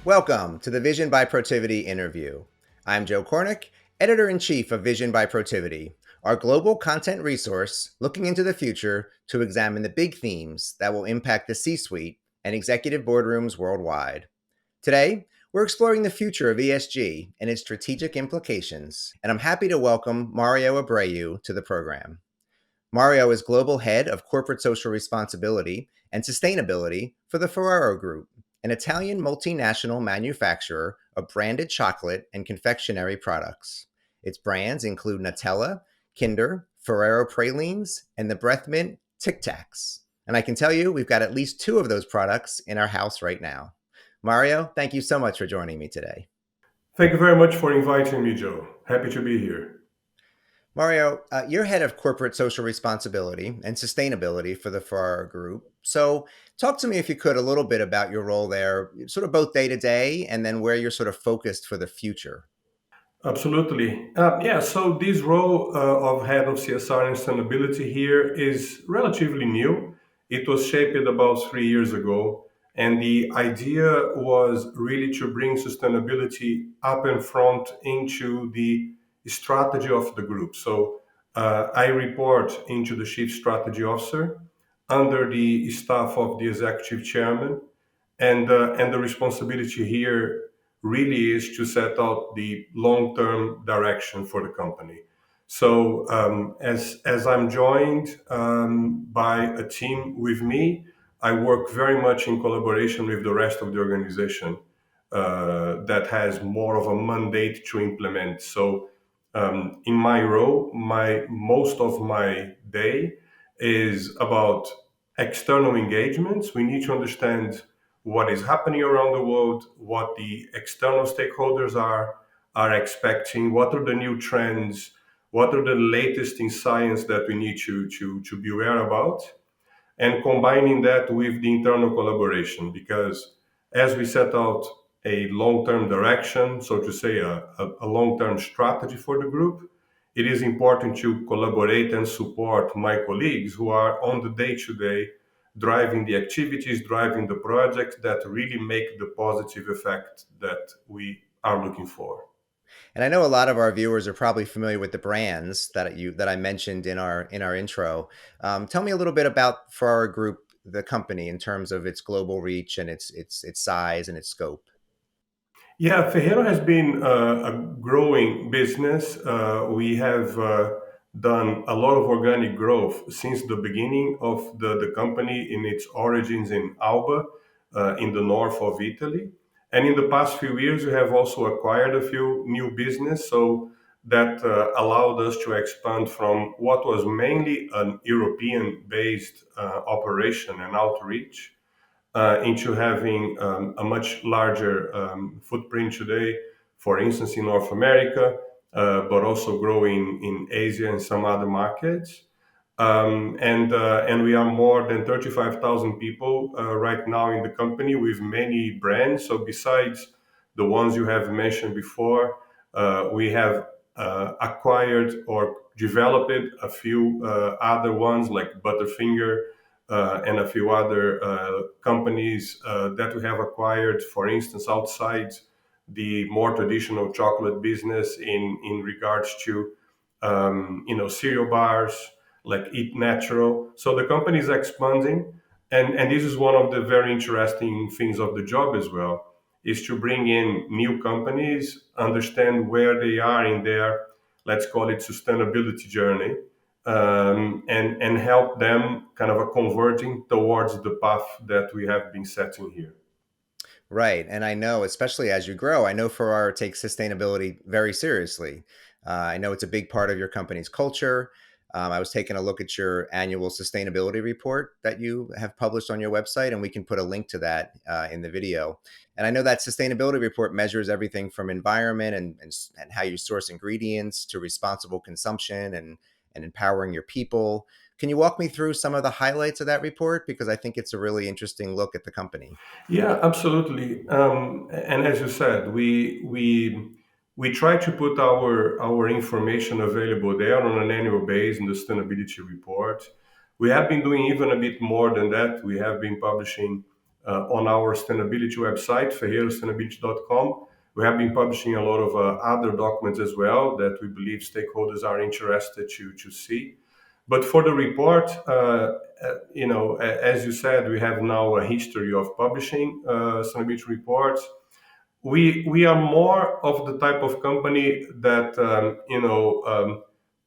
Welcome to the Vision by Protiviti interview. I'm Joe Kornik, Editor-in-Chief of Vision by Protiviti, our global content resource looking into the future to examine the big themes that will impact the C-suite and executive boardrooms worldwide. Today, we're exploring the future of ESG and its strategic implications, and I'm happy to welcome Mario Abreu to the program. Mario is Global Head of Corporate Social Responsibility and Sustainability for the Ferrero Group, an Italian multinational manufacturer of branded chocolate and confectionery products. Its brands include Nutella, Kinder, Ferrero Pralines, and the Breath Mint Tic Tacs. And I can tell you, we've got at least two of those products in our house right now. Mario, thank you so much for joining me today. Thank you very much for inviting me, Joe. Happy to be here. Mario, you're head of corporate social responsibility and sustainability for the Ferraro Group. So, talk to me, if you could, a little bit about your role there, sort of both day to day and then where you're sort of focused for the future. Absolutely. So this role of head of CSR and sustainability here is relatively new. It was shaped about 3 years ago. And the idea was really to bring sustainability up and front into the strategy of the group. So I report into the chief strategy officer under the staff of the executive chairman. And the responsibility here really is to set out the long-term direction for the company. So as I'm joined by a team with me, I work very much in collaboration with the rest of the organization that has more of a mandate to implement. So in my role, my most of my day is about external engagements. We need to understand what is happening around the world, what the external stakeholders are expecting, what are the new trends, what are the latest in science that we need to be aware about, and combining that with the internal collaboration. Because as we set out a long-term direction, so to say, a long-term strategy for the group, it is important to collaborate and support my colleagues who are on the day-to-day driving the activities, driving the projects that really make the positive effect that we are looking for. And I know a lot of our viewers are probably familiar with the brands that I mentioned in our intro. Tell me a little bit about Ferraro Group, the company, in terms of its global reach and its size and its scope. Yeah, Ferrero has been a growing business. We have done a lot of organic growth since the beginning of the company in its origins in Alba, in the north of Italy. And in the past few years, we have also acquired a few new business. So that allowed us to expand from what was mainly an European-based operation and outreach into having a much larger footprint today, for instance, in North America, but also growing in Asia and some other markets. And we are more than 35,000 people right now in the company with many brands. So besides the ones you have mentioned before, we have acquired or developed a few other ones like Butterfinger, and a few other companies that we have acquired, for instance, outside the more traditional chocolate business in regards to cereal bars like Eat Natural. So the company is expanding, and this is one of the very interesting things of the job as well, is to bring in new companies, understand where they are in their, let's call it, sustainability journey, and help them kind of a converting towards the path that we have been setting here. Right. And I know, especially as you grow, I know Ferraro takes sustainability very seriously. I know it's a big part of your company's culture. I was taking a look at your annual sustainability report that you have published on your website, and we can put a link to that in the video. And I know that sustainability report measures everything from environment and how you source ingredients to responsible consumption and empowering your people. Can you walk me through some of the highlights of that report? Because I think it's a really interesting look at the company. Yeah, absolutely. And as you said, we try to put our information available there on an annual basis in the sustainability report. We have been doing even a bit more than that. We have been publishing on our sustainability website, ferrerosustainability.com. We have been publishing a lot of other documents as well that we believe stakeholders are interested to see. But for the report, as you said, we have now a history of publishing sustainability reports. We are more of the type of company that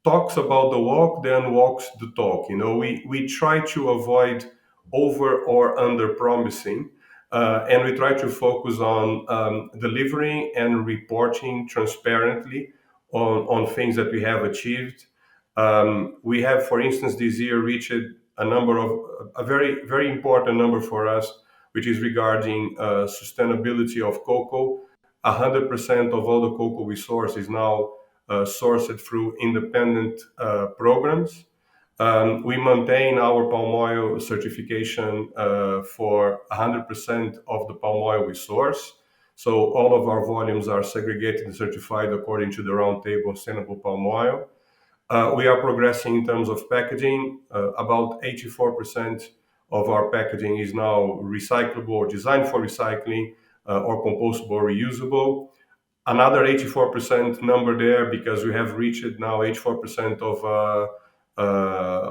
talks about the walk than walks the talk. We try to avoid over or under promising, and we try to focus on delivering and reporting transparently on things that we have achieved. We have, for instance, this year reached a very very important number for us, which is regarding sustainability of cocoa. 100% of all the cocoa we source is now sourced through independent programs. We maintain our palm oil certification for 100% of the palm oil we source. So all of our volumes are segregated and certified according to the Roundtable on Sustainable Palm Oil. We are progressing in terms of packaging. About 84% of our packaging is now recyclable or designed for recycling or compostable or reusable. Another 84% number there because we have reached now 84%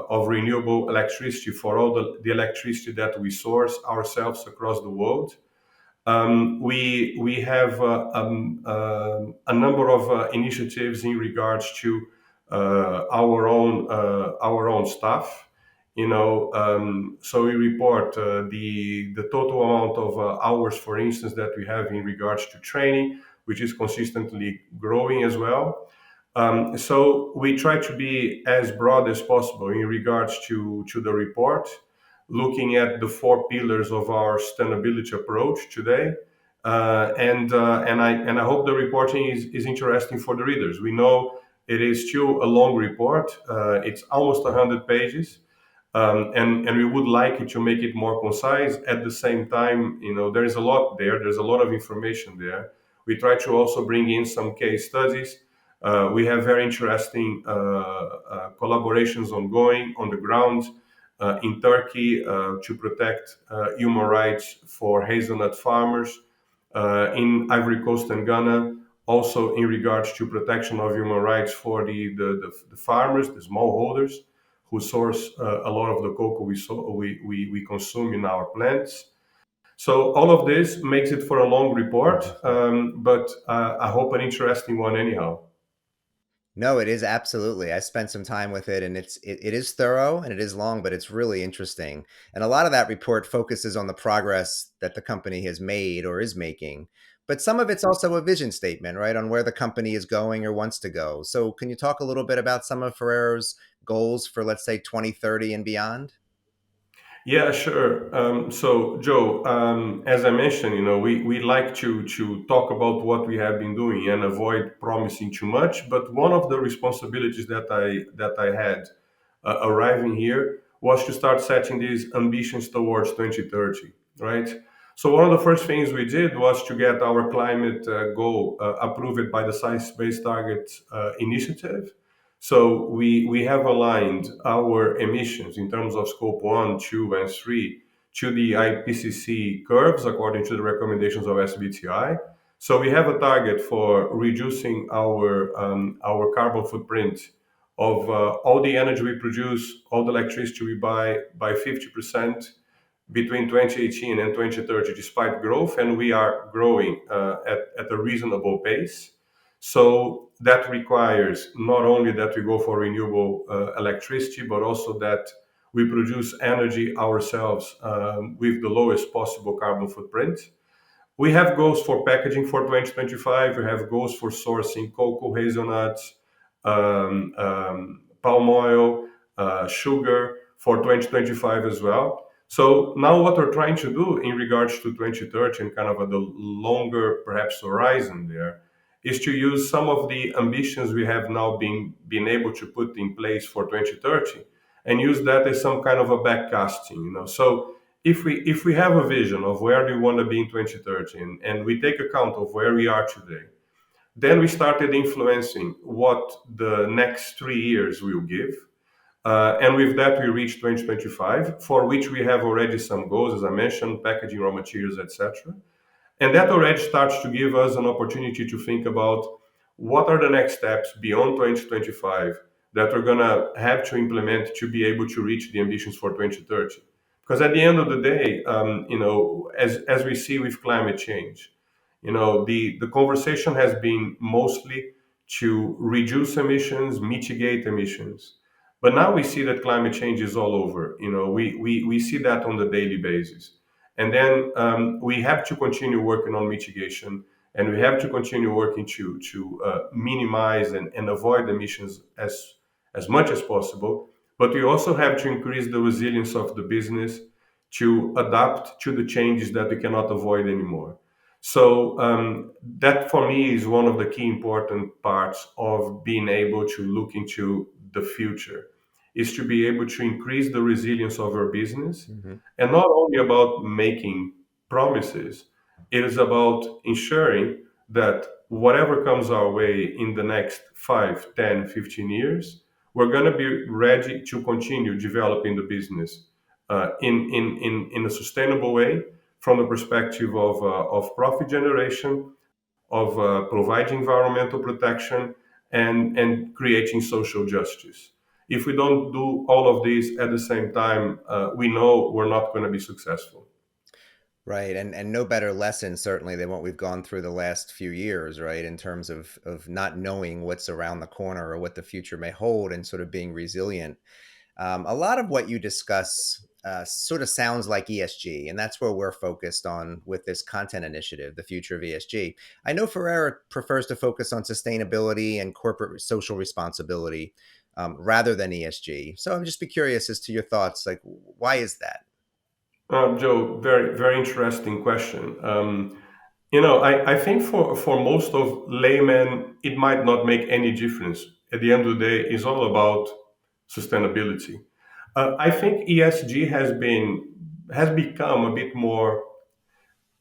of renewable electricity for all the electricity that we source ourselves across the world. We have a number of initiatives in regards to our own staff. So we report the total amount of hours, for instance, that we have in regards to training, which is consistently growing as well. So we try to be as broad as possible in regards to the report, looking at the four pillars of our sustainability approach today. And I hope the reporting is interesting for the readers. We know it is still a long report. It's almost 100 pages. And we would like it to make it more concise. At the same time, there is a lot there. There's a lot of information there. We try to also bring in some case studies. We have very interesting collaborations ongoing on the ground in Turkey to protect human rights for hazelnut farmers, in Ivory Coast and Ghana, also in regards to protection of human rights for the farmers, the smallholders, who source a lot of the cocoa we consume in our plants. So all of this makes it for a long report, but I hope an interesting one anyhow. No, it is absolutely. I spent some time with it, and it is thorough and it is long, but it's really interesting. And a lot of that report focuses on the progress that the company has made or is making. But some of it's also a vision statement, right, on where the company is going or wants to go. So can you talk a little bit about some of Ferrero's goals for, let's say, 2030 and beyond? Yeah, sure. So, Joe, as I mentioned, we like to talk about what we have been doing and avoid promising too much. But one of the responsibilities that I had arriving here was to start setting these ambitions towards 2030, right? So one of the first things we did was to get our climate goal approved by the Science Based Targets initiative. So we have aligned our emissions in terms of scope 1, 2, and 3 to the IPCC curves according to the recommendations of SBTI. So we have a target for reducing our carbon footprint of all the energy we produce, all the electricity we buy by 50% between 2018 and 2030, despite growth, and we are growing at a reasonable pace. So that requires not only that we go for renewable electricity, but also that we produce energy ourselves with the lowest possible carbon footprint. We have goals for packaging for 2025. We have goals for sourcing cocoa, hazelnuts, palm oil, sugar for 2025 as well. So now what we're trying to do in regards to 2030 and kind of the longer perhaps horizon there is to use some of the ambitions we have now been able to put in place for 2030 and use that as some kind of a backcasting. So if we have a vision of where we want to be in 2030 and we take account of where we are today, then we started influencing what the next 3 years will give. And with that, we reached 2025, for which we have already some goals, as I mentioned, packaging, raw materials, etc. And that already starts to give us an opportunity to think about what are the next steps beyond 2025 that we're going to have to implement to be able to reach the ambitions for 2030. Because at the end of the day, as we see with climate change, the conversation has been mostly to reduce emissions, mitigate emissions. But now we see that climate change is all over. We see that on the daily basis. And then we have to continue working on mitigation, and we have to continue working to minimize and avoid emissions as much as possible. But we also have to increase the resilience of the business to adapt to the changes that we cannot avoid anymore. So that for me is one of the key important parts of being able to look into the future, is to be able to increase the resilience of our business, Hmm. and not only about making promises, it is about ensuring that whatever comes our way in the next 5, 10, 15 years, we're going to be ready to continue developing the business in a sustainable way from the perspective of profit generation, of providing environmental protection, and creating social justice. If we don't do all of these at the same time, we know we're not going to be successful. Right, and no better lesson certainly than what we've gone through the last few years, right? In terms of not knowing what's around the corner or what the future may hold, and sort of being resilient. A lot of what you discuss sort of sounds like ESG, and that's where we're focused on with this content initiative, the Future of ESG. I know Ferrero prefers to focus on sustainability and corporate social responsibility rather than ESG. So I'm just be curious as to your thoughts. Like, why is that? Joe, very, very interesting question. I think for most of laymen, it might not make any difference. At the end of the day, it's all about sustainability. I think ESG has become a bit more,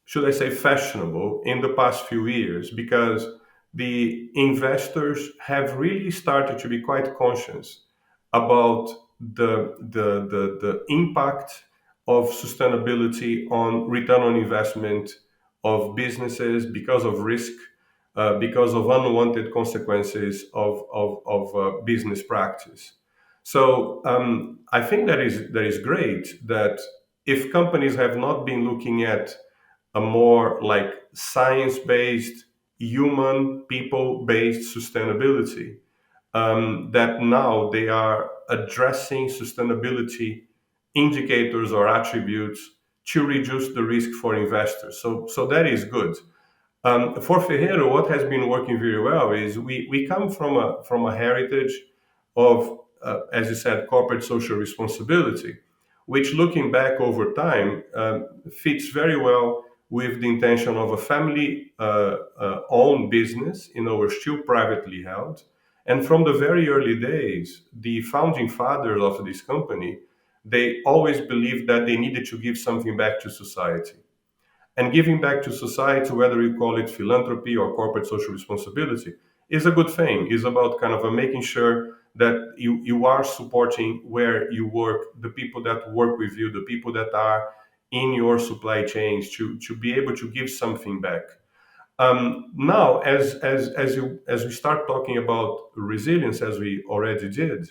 should I say, fashionable in the past few years, because the investors have really started to be quite conscious about the impact of sustainability on return on investment of businesses, because of risk, because of unwanted consequences of business practice. So I think that is great that if companies have not been looking at a more like science-based, human, people-based sustainability, that now they are addressing sustainability indicators or attributes to reduce the risk for investors. So that is good. For Ferrero, what has been working very well is we come from a heritage of, as you said, corporate social responsibility, which, looking back over time, fits very well with the intention of a family owned business. We're still privately held. And from the very early days, the founding fathers of this company, they always believed that they needed to give something back to society. And giving back to society, whether you call it philanthropy or corporate social responsibility, is a good thing. Is about kind of making sure that you are supporting where you work, the people that work with you, the people that are in your supply chains, to be able to give something back. Now, as we start talking about resilience, as we already did,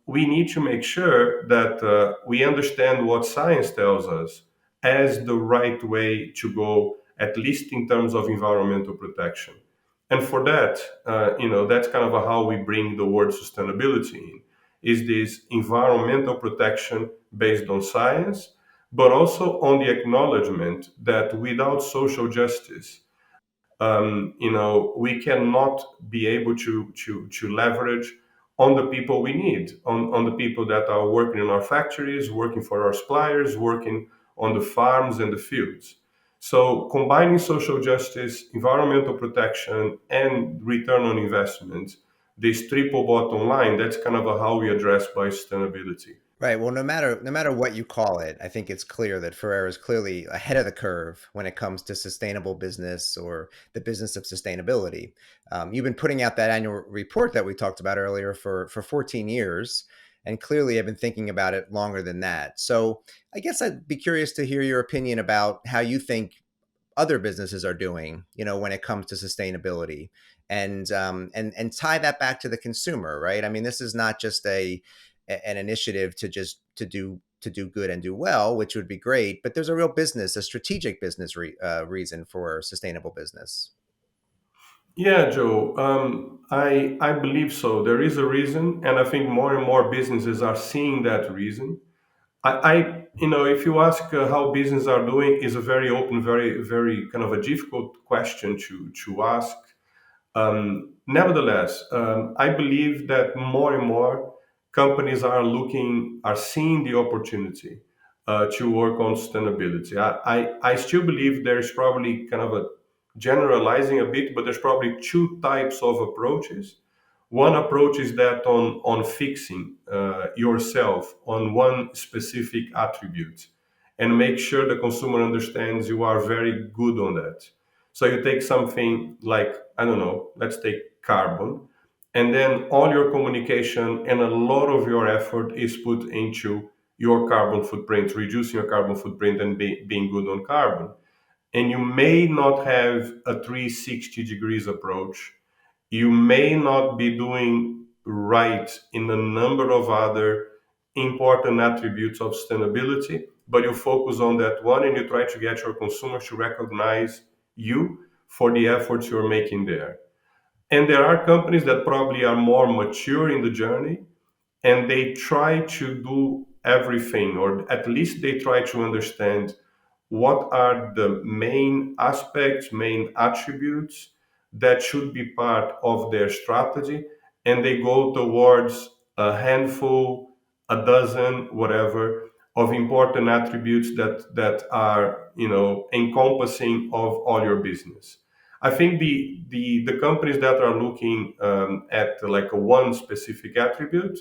we need to make sure that we understand what science tells us as the right way to go, at least in terms of environmental protection. And for that, that's kind of how we bring the word sustainability in, is this environmental protection based on science, but also on the acknowledgement that without social justice, we cannot be able to leverage on the people we need, on the people that are working in our factories, working for our suppliers, working on the farms and the fields. So combining social justice, environmental protection, and return on investment, this triple bottom line, that's kind of how we address by sustainability. Right. Well, no matter what you call it, I think it's clear that Ferrero is clearly ahead of the curve when it comes to sustainable business or the business of sustainability. You've been putting out that annual report that we talked about earlier for 14 years, and clearly have been thinking about it longer than that. So I guess I'd be curious to hear your opinion about how you think other businesses are doing, when it comes to sustainability, and tie that back to the consumer, right? I mean, this is not just an initiative to do good and do well, which would be great, but there's a real business, a strategic business reason for sustainable business. Yeah, Joe, I believe so. There is a reason, and I think more and more businesses are seeing that reason. If you ask how business are doing, is a very open, very, very kind of a difficult question to ask. Nevertheless, I believe that more and more companies are seeing the opportunity to work on sustainability. I still believe there is probably kind of a generalizing a bit, but there's probably two types of approaches. One approach is that on fixing yourself on one specific attribute and make sure the consumer understands you are very good on that. So you take something like, I don't know, let's take carbon, and then all your communication and a lot of your effort is put into your carbon footprint, reducing your carbon footprint and being good on carbon. And you may not have a 360 degrees approach. You may not be doing right in a number of other important attributes of sustainability, but you focus on that one and you try to get your consumers to recognize you for the efforts you're making there. And there are companies that probably are more mature in the journey and they try to do everything, or at least they try to understand what are the main aspects, main attributes that should be part of their strategy, and they go towards a handful, a dozen, whatever, of important attributes that are encompassing of all your business. I think the companies that are looking at like a one specific attribute,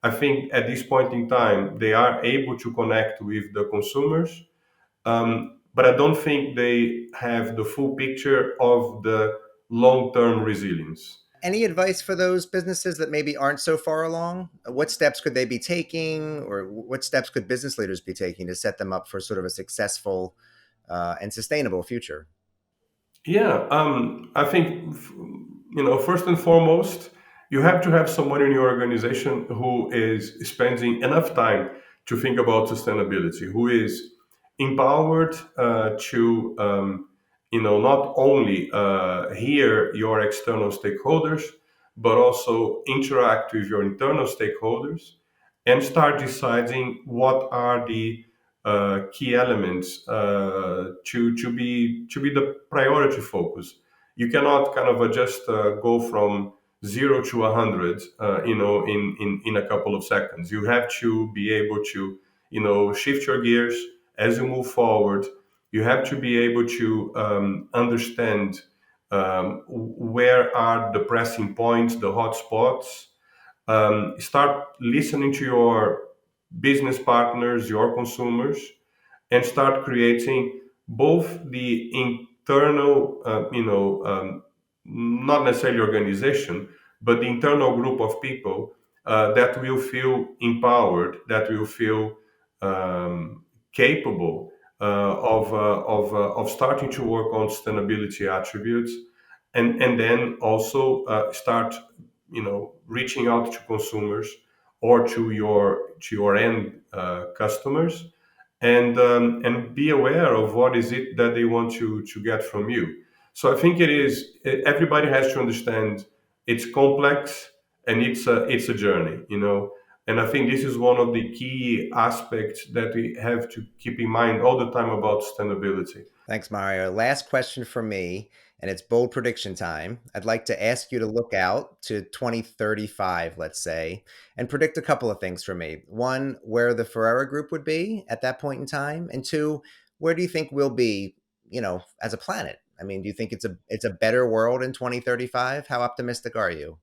I think at this point in time they are able to connect with the consumers, but I don't think they have the full picture of the long-term resilience. Any advice for those businesses that maybe aren't so far along? What steps could they be taking, or what steps could business leaders be taking to set them up for sort of a successful and sustainable future? Yeah, I think first and foremost, you have to have someone in your organization who is spending enough time to think about sustainability, who is empowered to not only hear your external stakeholders, but also interact with your internal stakeholders and start deciding what are the key elements to be the priority focus. You cannot kind of just go from 0 to 100, in a couple of seconds. You have to be able to, shift your gears as you move forward. You have to be able to understand where are the pressing points, the hot spots. Start listening to your business partners, your consumers, and start creating both the internal, not necessarily organization, but the internal group of people that will feel empowered, that will feel capable of starting to work on sustainability attributes, and then also start, reaching out to consumers or to your end customers, and be aware of what is it that they want to get from you. So I think everybody has to understand it's complex and it's a journey, and I think this is one of the key aspects that we have to keep in mind all the time about sustainability. Thanks, Mario. Last question for me, and it's bold prediction time. I'd like to ask you to look out to 2035, let's say, and predict a couple of things for me. One, where the Ferrera Group would be at that point in time, and two, where do you think we'll be, as a planet? I mean, do you think it's a better world in 2035? How optimistic are you?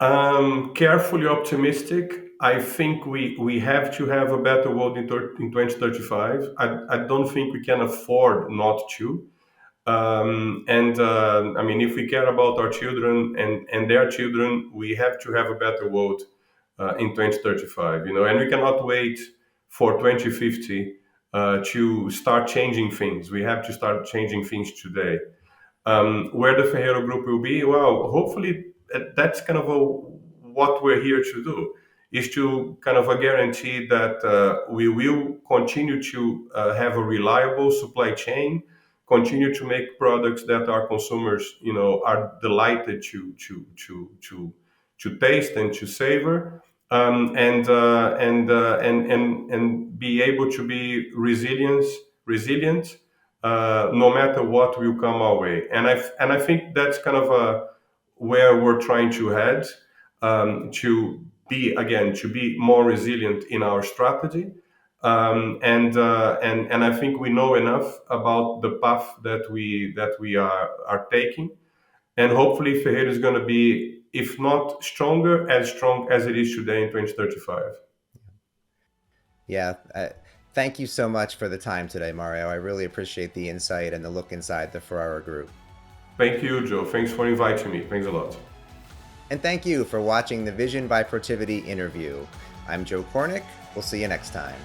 Carefully optimistic. I think we have to have a better world in 2035. I don't think we can afford not to. And I mean, if we care about our children and their children, we have to have a better world in 2035. And we cannot wait for 2050 to start changing things. We have to start changing things today. Where the Ferrero Group will be, well, hopefully that's kind of what we're here to do, is to kind of a guarantee that we will continue to have a reliable supply chain, continue to make products that our consumers, are delighted to taste and to savor, and be able to be resilient, no matter what will come our way. And I think that's kind of where we're trying to head, to be more resilient in our strategy. And I think we know enough about the path that we are taking, and hopefully Ferreira is going to be, if not stronger, as strong as it is today in 2035. Yeah. Thank you so much for the time today, Mario. I really appreciate the insight and the look inside the Ferraro Group. Thank you, Joe. Thanks for inviting me. Thanks a lot. And thank you for watching the Vision by Protiviti interview. I'm Joe Kornik. We'll see you next time.